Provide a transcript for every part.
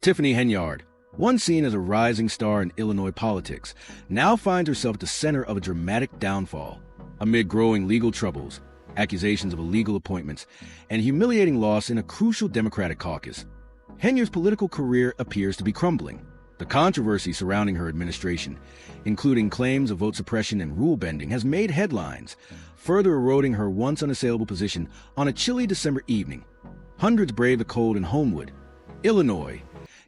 Tiffany Henyard, once seen as a rising star in Illinois politics, now finds herself at the center of a dramatic downfall. Amid growing legal troubles, accusations of illegal appointments, and humiliating loss in a crucial Democratic caucus, Henyard's political career appears to be crumbling. The controversy surrounding her administration, including claims of vote suppression and rule bending, has made headlines, further eroding her once unassailable position. On a chilly December evening, hundreds braved the cold in Homewood, Illinois,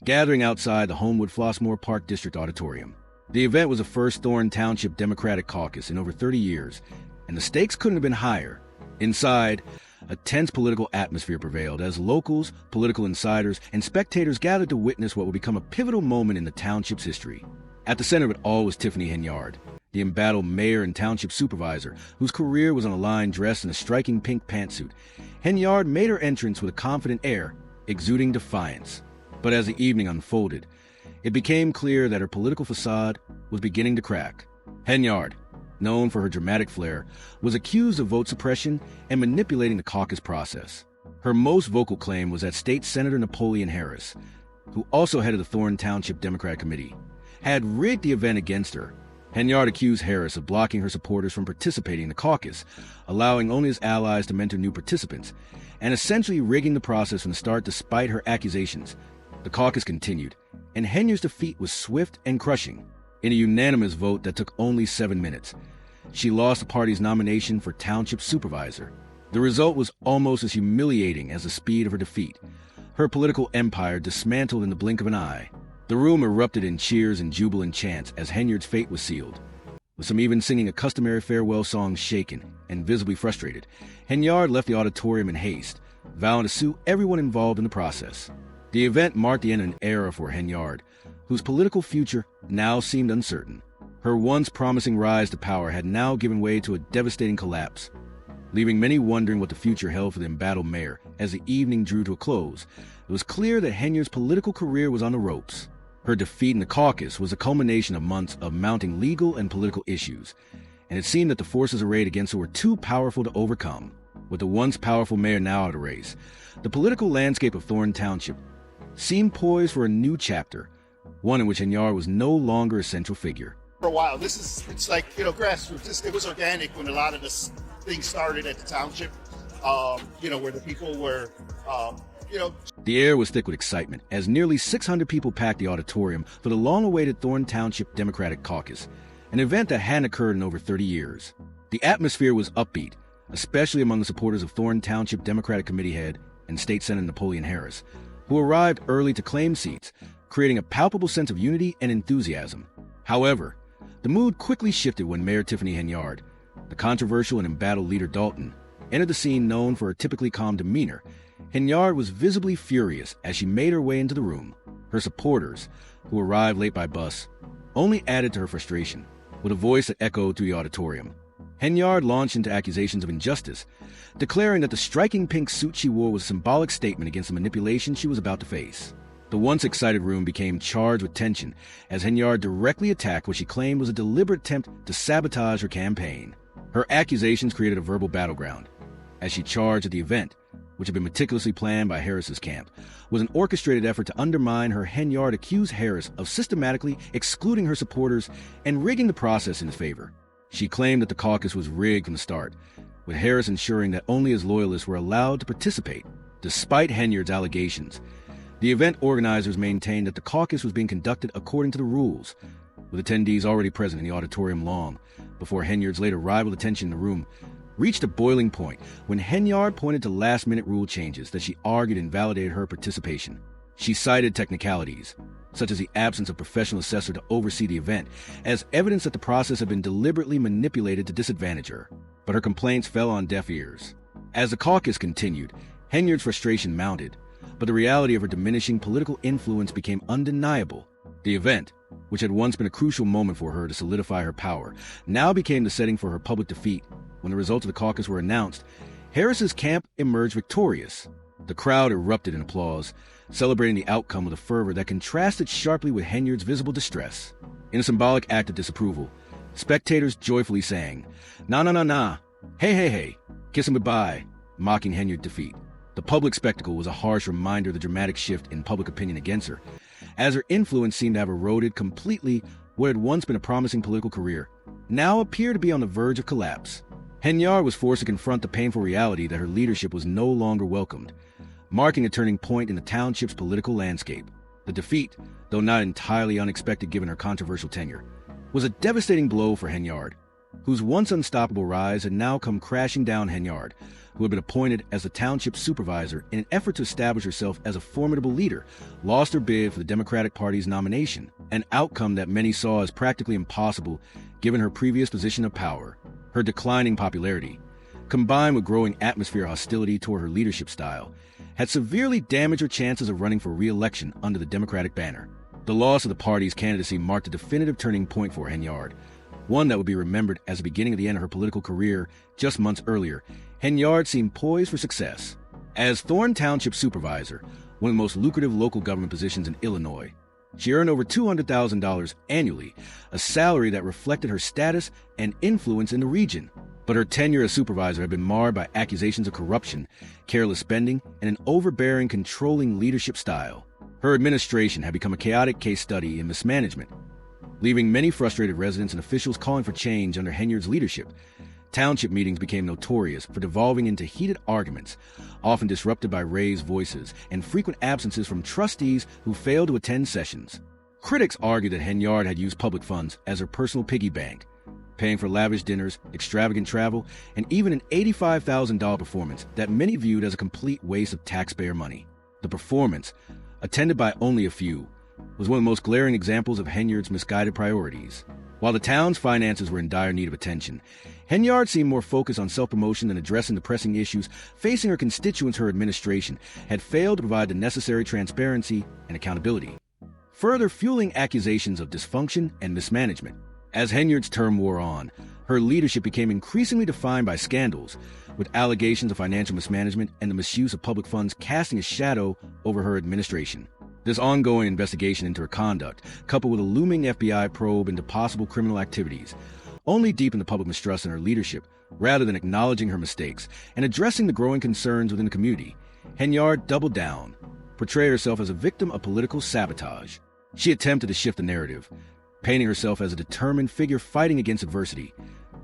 gathering outside the Homewood Flossmoor Park District Auditorium. The event was the first Thorne Township Democratic caucus in over 30 years, and the stakes couldn't have been higher. Inside, a tense political atmosphere prevailed as locals, political insiders, and spectators gathered to witness what would become a pivotal moment in the township's history. At the center of it all was Tiffany Henyard, the embattled mayor and township supervisor, whose career was on the line, dressed in a striking pink pantsuit. Henyard made her entrance with a confident air, exuding defiance. But as the evening unfolded, it became clear that her political facade was beginning to crack. Henyard, known for her dramatic flair, was accused of vote suppression and manipulating the caucus process. Her most vocal claim was that State Senator Napoleon Harris, who also headed the Thorne Township Democratic Committee, had rigged the event against her. Henyard accused Harris of blocking her supporters from participating in the caucus, allowing only his allies to mentor new participants, and essentially rigging the process from the start despite her accusations. The caucus continued, and Henyard's defeat was swift and crushing. In a unanimous vote that took only 7 minutes, she lost the party's nomination for township supervisor. The result was almost as humiliating as the speed of her defeat. Her political empire dismantled in the blink of an eye. The room erupted in cheers and jubilant chants as Henyard's fate was sealed, with some even singing a customary farewell song. Shaken and visibly frustrated, Henyard left the auditorium in haste, vowing to sue everyone involved in the process. The event marked the end of an era for Henyard, whose political future now seemed uncertain. Her once promising rise to power had now given way to a devastating collapse, leaving many wondering what the future held for the embattled mayor. As the evening drew to a close, it was clear that Henyard's political career was on the ropes. Her defeat in the caucus was a culmination of months of mounting legal and political issues, and it seemed that the forces arrayed against her were too powerful to overcome. With the once powerful mayor now out of the race, the political landscape of Thorne Township seemed poised for a new chapter, one in which Henyard was no longer a central figure. For a while, it's like, grassroots. It was organic when a lot of this things started at the township, where the people were, The air was thick with excitement as nearly 600 people packed the auditorium for the long-awaited Thorne Township Democratic Caucus, an event that hadn't occurred in over 30 years. The atmosphere was upbeat, especially among the supporters of Thorne Township Democratic Committee head and State Senator Napoleon Harris, who arrived early to claim seats, creating a palpable sense of unity and enthusiasm. However, the mood quickly shifted when Mayor Tiffany Henyard, the controversial and embattled leader Dalton, entered the scene. Known for her typically calm demeanor, Henyard was visibly furious as she made her way into the room. Her supporters, who arrived late by bus, only added to her frustration. With a voice that echoed through the auditorium, Henyard launched into accusations of injustice, declaring that the striking pink suit she wore was a symbolic statement against the manipulation she was about to face. The once excited room became charged with tension as Henyard directly attacked what she claimed was a deliberate attempt to sabotage her campaign. Her accusations created a verbal battleground, as she charged that the event, which had been meticulously planned by Harris's camp, was an orchestrated effort to undermine her. Henyard accused Harris of systematically excluding her supporters and rigging the process in his favor. She claimed that the caucus was rigged from the start, with Harris ensuring that only his loyalists were allowed to participate. Despite Henyard's allegations, the event organizers maintained that the caucus was being conducted according to the rules, with attendees already present in the auditorium long before Henyard's late arrival. The tension in the room reached a boiling point when Henyard pointed to last-minute rule changes that she argued invalidated her participation. She cited technicalities, such as the absence of a professional assessor to oversee the event, as evidence that the process had been deliberately manipulated to disadvantage her. But her complaints fell on deaf ears. As the caucus continued, Henyard's frustration mounted, but the reality of her diminishing political influence became undeniable. The event, which had once been a crucial moment for her to solidify her power, now became the setting for her public defeat. When the results of the caucus were announced, Harris's camp emerged victorious. The crowd erupted in applause, celebrating the outcome with a fervor that contrasted sharply with Henyard's visible distress. In a symbolic act of disapproval, spectators joyfully sang, "Na na na na, hey hey hey, kiss him goodbye," mocking Henyard's defeat. The public spectacle was a harsh reminder of the dramatic shift in public opinion against her, as her influence seemed to have eroded completely what had once been a promising political career, now appeared to be on the verge of collapse. Henyard was forced to confront the painful reality that her leadership was no longer welcomed, marking a turning point in the township's political landscape. The defeat, though not entirely unexpected given her controversial tenure, was a devastating blow for Henyard, whose once unstoppable rise had now come crashing down. Henyard, who had been appointed as the township supervisor in an effort to establish herself as a formidable leader, lost her bid for the Democratic Party's nomination, an outcome that many saw as practically impossible given her previous position of power. Her declining popularity, combined with growing atmosphere of hostility toward her leadership style, had severely damaged her chances of running for re-election under the Democratic banner. The loss of the party's candidacy marked a definitive turning point for Henyard, one that would be remembered as the beginning of the end of her political career. Just months earlier, Henyard seemed poised for success. As Thorne Township Supervisor, one of the most lucrative local government positions in Illinois, she earned over $200,000 annually, a salary that reflected her status and influence in the region. But her tenure as supervisor had been marred by accusations of corruption, careless spending, and an overbearing, controlling leadership style. Her administration had become a chaotic case study in mismanagement, leaving many frustrated residents and officials calling for change under Henyard's leadership. Township meetings became notorious for devolving into heated arguments, often disrupted by raised voices and frequent absences from trustees who failed to attend sessions. Critics argued that Henyard had used public funds as her personal piggy bank, paying for lavish dinners, extravagant travel, and even an $85,000 performance that many viewed as a complete waste of taxpayer money. The performance, attended by only a few, was one of the most glaring examples of Henyard's misguided priorities. While the town's finances were in dire need of attention, Henyard seemed more focused on self-promotion than addressing the pressing issues facing her constituents. Her administration had failed to provide the necessary transparency and accountability, further fueling accusations of dysfunction and mismanagement. As Henyard's term wore on, her leadership became increasingly defined by scandals, with allegations of financial mismanagement and the misuse of public funds casting a shadow over her administration. This ongoing investigation into her conduct, coupled with a looming FBI probe into possible criminal activities, only deepened the public mistrust in her leadership rather than acknowledging her mistakes and addressing the growing concerns within the community. Henyard doubled down, portrayed herself as a victim of political sabotage. She attempted to shift the narrative, painting herself as a determined figure fighting against adversity,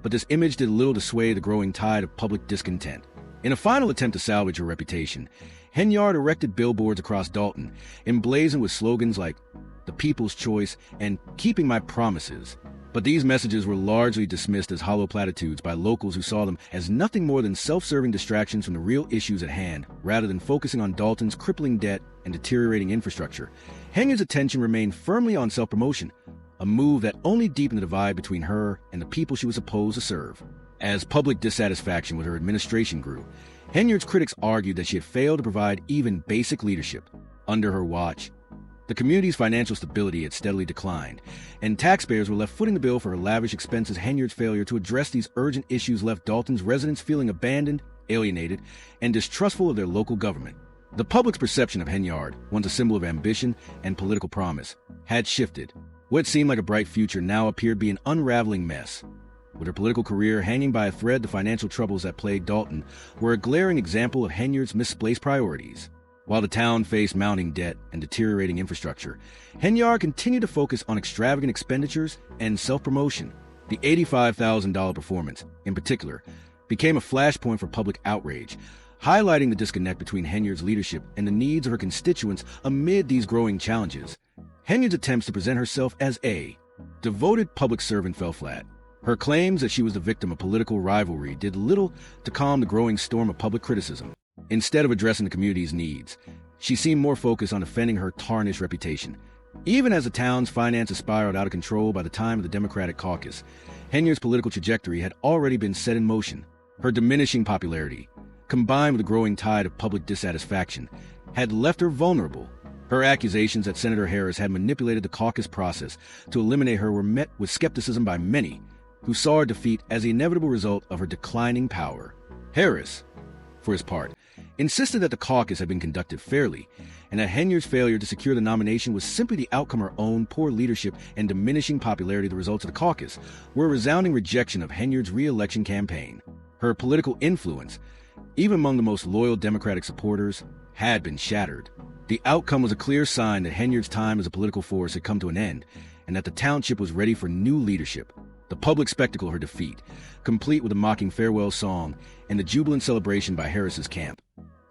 but this image did little to sway the growing tide of public discontent. In a final attempt to salvage her reputation, Henyard erected billboards across Dalton, emblazoned with slogans like "The People's Choice" and "Keeping My Promises." But these messages were largely dismissed as hollow platitudes by locals who saw them as nothing more than self-serving distractions from the real issues at hand, rather than focusing on Dalton's crippling debt and deteriorating infrastructure. Henyard's attention remained firmly on self-promotion, a move that only deepened the divide between her and the people she was supposed to serve. As public dissatisfaction with her administration grew, Henyard's critics argued that she had failed to provide even basic leadership. Under her watch, the community's financial stability had steadily declined, and taxpayers were left footing the bill for her lavish expenses. Henyard's failure to address these urgent issues left Dalton's residents feeling abandoned, alienated, and distrustful of their local government. The public's perception of Henyard, once a symbol of ambition and political promise, had shifted. What seemed like a bright future now appeared to be an unraveling mess. With her political career hanging by a thread, the financial troubles that plagued Dalton were a glaring example of Henyard's misplaced priorities. While the town faced mounting debt and deteriorating infrastructure, Henyard continued to focus on extravagant expenditures and self-promotion. The $85,000 performance, in particular, became a flashpoint for public outrage, highlighting the disconnect between Henyard's leadership and the needs of her constituents amid these growing challenges. Henyard's attempts to present herself as a devoted public servant fell flat. Her claims that she was the victim of political rivalry did little to calm the growing storm of public criticism. Instead of addressing the community's needs, she seemed more focused on defending her tarnished reputation. Even as the town's finances spiraled out of control by the time of the Democratic caucus, Henyard's political trajectory had already been set in motion. Her diminishing popularity, combined with the growing tide of public dissatisfaction, had left her vulnerable. Her accusations that Senator Harris had manipulated the caucus process to eliminate her were met with skepticism by many, who saw her defeat as the inevitable result of her declining power. Harris, for his part, insisted that the caucus had been conducted fairly, and that Henyard's failure to secure the nomination was simply the outcome of her own poor leadership and diminishing popularity. The results of the caucus were a resounding rejection of Henyard's re-election campaign. Her political influence, even among the most loyal Democratic supporters, had been shattered. The outcome was a clear sign that Henyard's time as a political force had come to an end, and that the township was ready for new leadership. The public spectacle of her defeat, complete with a mocking farewell song and the jubilant celebration by Harris's camp,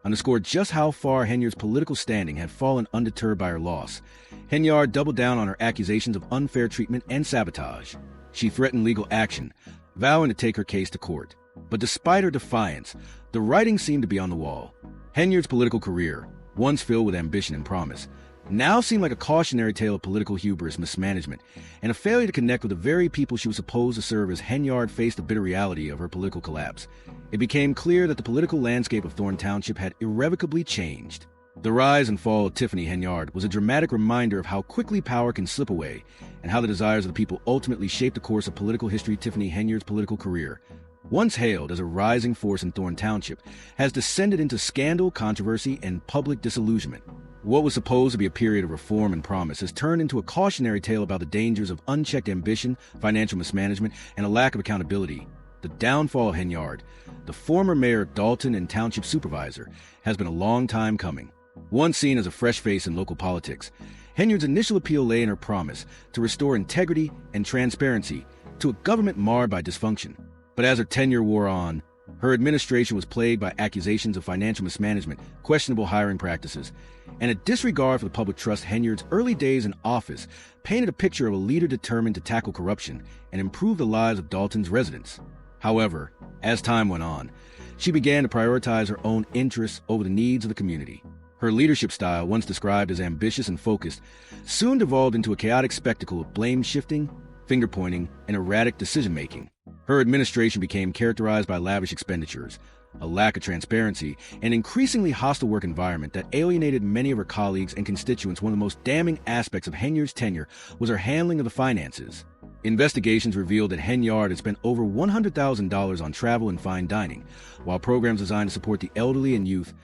underscored just how far Henyard's political standing had fallen undeterred by her loss. Henyard doubled down on her accusations of unfair treatment and sabotage. She threatened legal action, vowing to take her case to court. But despite her defiance, the writing seemed to be on the wall. Henyard's political career, once filled with ambition and promise, now seemed like a cautionary tale of political hubris, mismanagement, and a failure to connect with the very people she was supposed to serve as Henyard faced the bitter reality of her political collapse. It became clear that the political landscape of Thorne Township had irrevocably changed. The rise and fall of Tiffany Henyard was a dramatic reminder of how quickly power can slip away and how the desires of the people ultimately shaped the course of political history. Tiffany Henyard's political career, once hailed as a rising force in Thorne Township, has descended into scandal, controversy, and public disillusionment. What was supposed to be a period of reform and promise has turned into a cautionary tale about the dangers of unchecked ambition, financial mismanagement, and a lack of accountability. The downfall of Henyard, the former mayor of Dalton and township supervisor, has been a long time coming. Once seen as a fresh face in local politics, Henyard's initial appeal lay in her promise to restore integrity and transparency to a government marred by dysfunction. But as her tenure wore on, her administration was plagued by accusations of financial mismanagement, questionable hiring practices, and a disregard for the public trust. Henyard's early days in office painted a picture of a leader determined to tackle corruption and improve the lives of Dalton's residents. However, as time went on, she began to prioritize her own interests over the needs of the community. Her leadership style, once described as ambitious and focused, soon devolved into a chaotic spectacle of blame-shifting, finger-pointing, and erratic decision-making. Her administration became characterized by lavish expenditures, a lack of transparency, and an increasingly hostile work environment that alienated many of her colleagues and constituents. One of the most damning aspects of Henyard's tenure was her handling of the finances. Investigations revealed that Henyard had spent over $100,000 on travel and fine dining, while programs designed to support the elderly and youth,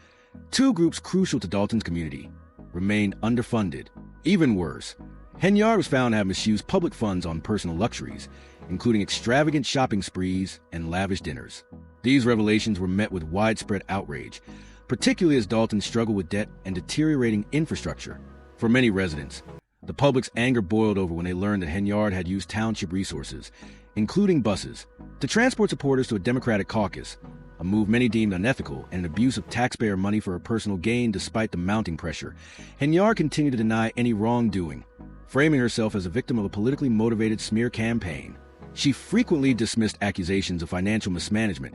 two groups crucial to Dalton's community, remained underfunded. Even worse, Henyard was found to have misused public funds on personal luxuries, including extravagant shopping sprees and lavish dinners. These revelations were met with widespread outrage, particularly as Dalton struggled with debt and deteriorating infrastructure. For many residents, the public's anger boiled over when they learned that Henyard had used township resources, including buses, to transport supporters to a Democratic caucus, a move many deemed unethical and an abuse of taxpayer money for her personal gain. Despite the mounting pressure, Henyard continued to deny any wrongdoing, framing herself as a victim of a politically motivated smear campaign. She frequently dismissed accusations of financial mismanagement,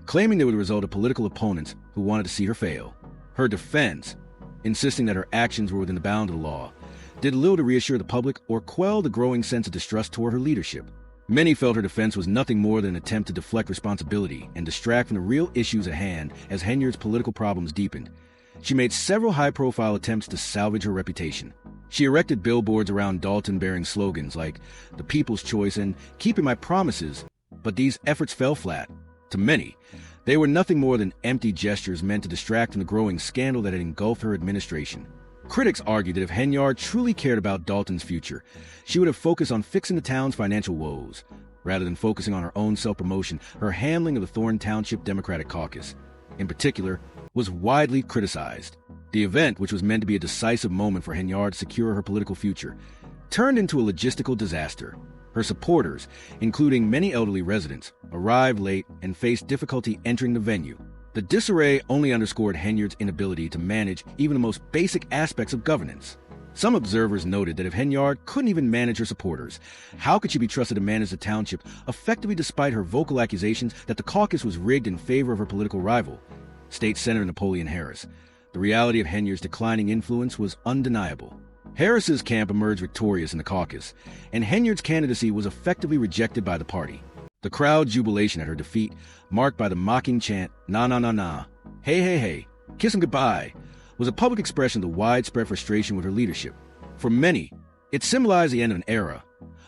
claiming they were the result of political opponents who wanted to see her fail. Her defense, insisting that her actions were within the bounds of the law, did little to reassure the public or quell the growing sense of distrust toward her leadership. Many felt her defense was nothing more than an attempt to deflect responsibility and distract from the real issues at hand. As Henyard's political problems deepened, she made several high-profile attempts to salvage her reputation. She erected billboards around Dalton bearing slogans like "The People's Choice" and "Keeping My Promises," but these efforts fell flat. To many, they were nothing more than empty gestures meant to distract from the growing scandal that had engulfed her administration. Critics argued that if Henyard truly cared about Dalton's future, she would have focused on fixing the town's financial woes, rather than focusing on her own self-promotion. Her handling of the Thorne Township Democratic caucus, in particular, was widely criticized. The event, which was meant to be a decisive moment for Henyard to secure her political future, turned into a logistical disaster. Her supporters, including many elderly residents, arrived late and faced difficulty entering the venue. The disarray only underscored Henyard's inability to manage even the most basic aspects of governance. Some observers noted that if Henyard couldn't even manage her supporters, how could she be trusted to manage the township effectively despite her vocal accusations that the caucus was rigged in favor of her political rival, State Senator Napoleon Harris? The reality of Henyard's declining influence was undeniable. Harris's camp emerged victorious in the caucus, and Henyard's candidacy was effectively rejected by the party. The crowd's jubilation at her defeat, marked by the mocking chant, "Na na na na, hey hey hey, kiss him goodbye," was a public expression of the widespread frustration with her leadership. For many, it symbolized the end of an era,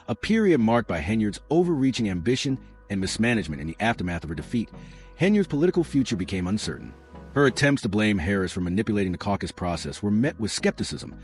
a period marked by Henyard's overreaching ambition and mismanagement. In the aftermath of her defeat, Henyard's political future became uncertain. Her attempts to blame Harris for manipulating the caucus process were met with skepticism,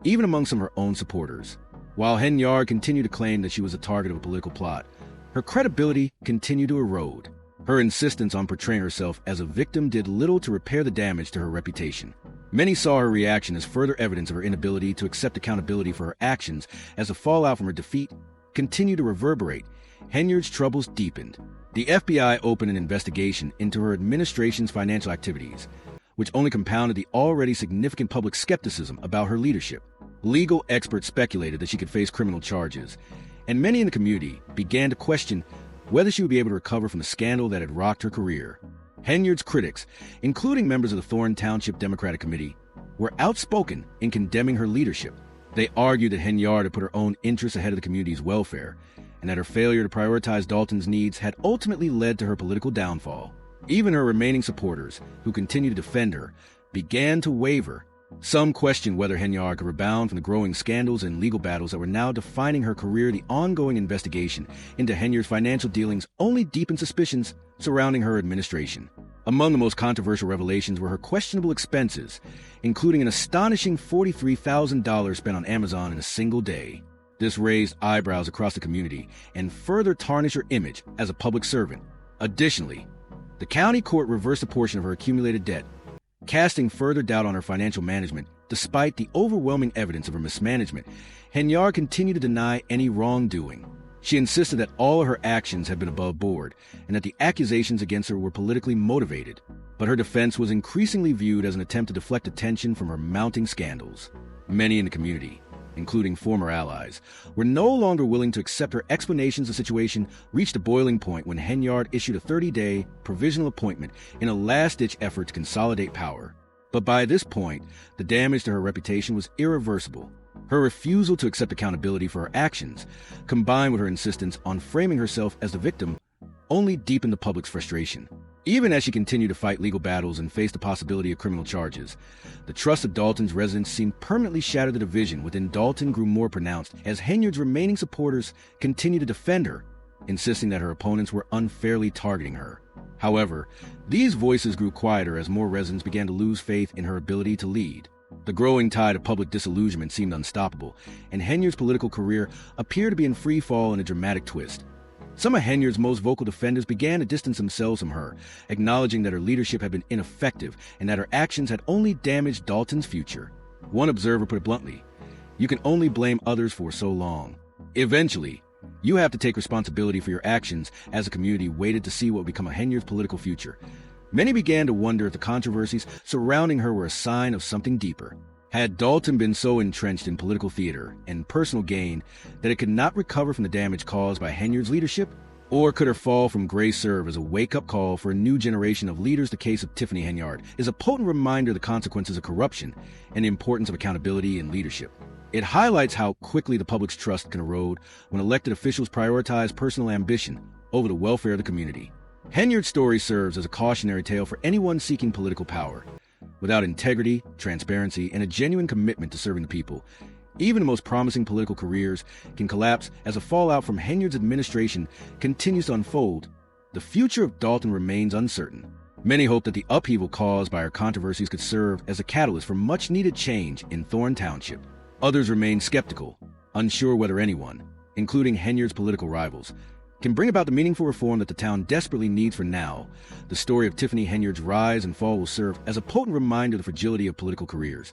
even among some of her own supporters. While Henyard continued to claim that she was a target of a political plot, her credibility continued to erode. Her insistence on portraying herself as a victim did little to repair the damage to her reputation. Many saw her reaction as further evidence of her inability to accept accountability for her actions as the fallout from her defeat continued to reverberate. Henyard's troubles deepened. The FBI opened an investigation into her administration's financial activities, which only compounded the already significant public skepticism about her leadership. Legal experts speculated that she could face criminal charges, and many in the community began to question whether she would be able to recover from the scandal that had rocked her career. Henyard's critics, including members of the Thorne Township Democratic Committee, were outspoken in condemning her leadership. They argued that Henyard had put her own interests ahead of the community's welfare, and that her failure to prioritize Dalton's needs had ultimately led to her political downfall. Even her remaining supporters, who continued to defend her, began to waver. Some questioned whether Henyard could rebound from the growing scandals and legal battles that were now defining her career. The ongoing investigation into Henyard's financial dealings only deepened suspicions surrounding her administration. Among the most controversial revelations were her questionable expenses, including an astonishing $43,000 spent on Amazon in a single day. This raised eyebrows across the community and further tarnished her image as a public servant. Additionally, the county court reversed a portion of her accumulated debt, casting further doubt on her financial management. Despite the overwhelming evidence of her mismanagement, Henyard continued to deny any wrongdoing. She insisted that all of her actions had been above board and that the accusations against her were politically motivated. But her defense was increasingly viewed as an attempt to deflect attention from her mounting scandals. Many in the community, including former allies, were no longer willing to accept her explanations. The situation reached a boiling point when Henyard issued a 30-day provisional appointment in a last-ditch effort to consolidate power. But by this point, the damage to her reputation was irreversible. Her refusal to accept accountability for her actions, combined with her insistence on framing herself as the victim, only deepened the public's frustration. Even as she continued to fight legal battles and face the possibility of criminal charges, the trust of Dalton's residents seemed permanently shattered. The division within Dalton grew more pronounced as Henyard's remaining supporters continued to defend her, insisting that her opponents were unfairly targeting her. However, these voices grew quieter as more residents began to lose faith in her ability to lead. The growing tide of public disillusionment seemed unstoppable, and Henyard's political career appeared to be in free fall in a dramatic twist. Some of Henyard's most vocal defenders began to distance themselves from her, acknowledging that her leadership had been ineffective and that her actions had only damaged Dalton's future. One observer put it bluntly, "You can only blame others for so long. Eventually, you have to take responsibility for your actions." As the community waited to see what would become of Henyard's political future, many began to wonder if the controversies surrounding her were a sign of something deeper. Had Dalton been so entrenched in political theater and personal gain that it could not recover from the damage caused by Henyard's leadership? Or could her fall from grace serve as a wake-up call for a new generation of leaders? The case of Tiffany Henyard is a potent reminder of the consequences of corruption and the importance of accountability in leadership. It highlights how quickly the public's trust can erode when elected officials prioritize personal ambition over the welfare of the community. Henyard's story serves as a cautionary tale for anyone seeking political power. Without integrity, transparency, and a genuine commitment to serving the people, even the most promising political careers can collapse as a fallout from Henyard's administration continues to unfold. The future of Dalton remains uncertain. Many hope that the upheaval caused by her controversies could serve as a catalyst for much-needed change in Thorne Township. Others remain skeptical, unsure whether anyone, including Henyard's political rivals, can bring about the meaningful reform that the town desperately needs. For now, the story of Tiffany Henyard's rise and fall will serve as a potent reminder of the fragility of political careers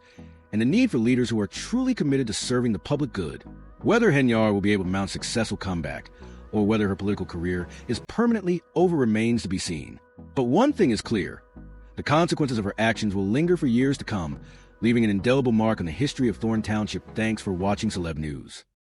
and the need for leaders who are truly committed to serving the public good. Whether Henyard will be able to mount a successful comeback or whether her political career is permanently over remains to be seen. But one thing is clear: the consequences of her actions will linger for years to come, leaving an indelible mark on the history of Thorne Township. Thanks for watching Celeb News.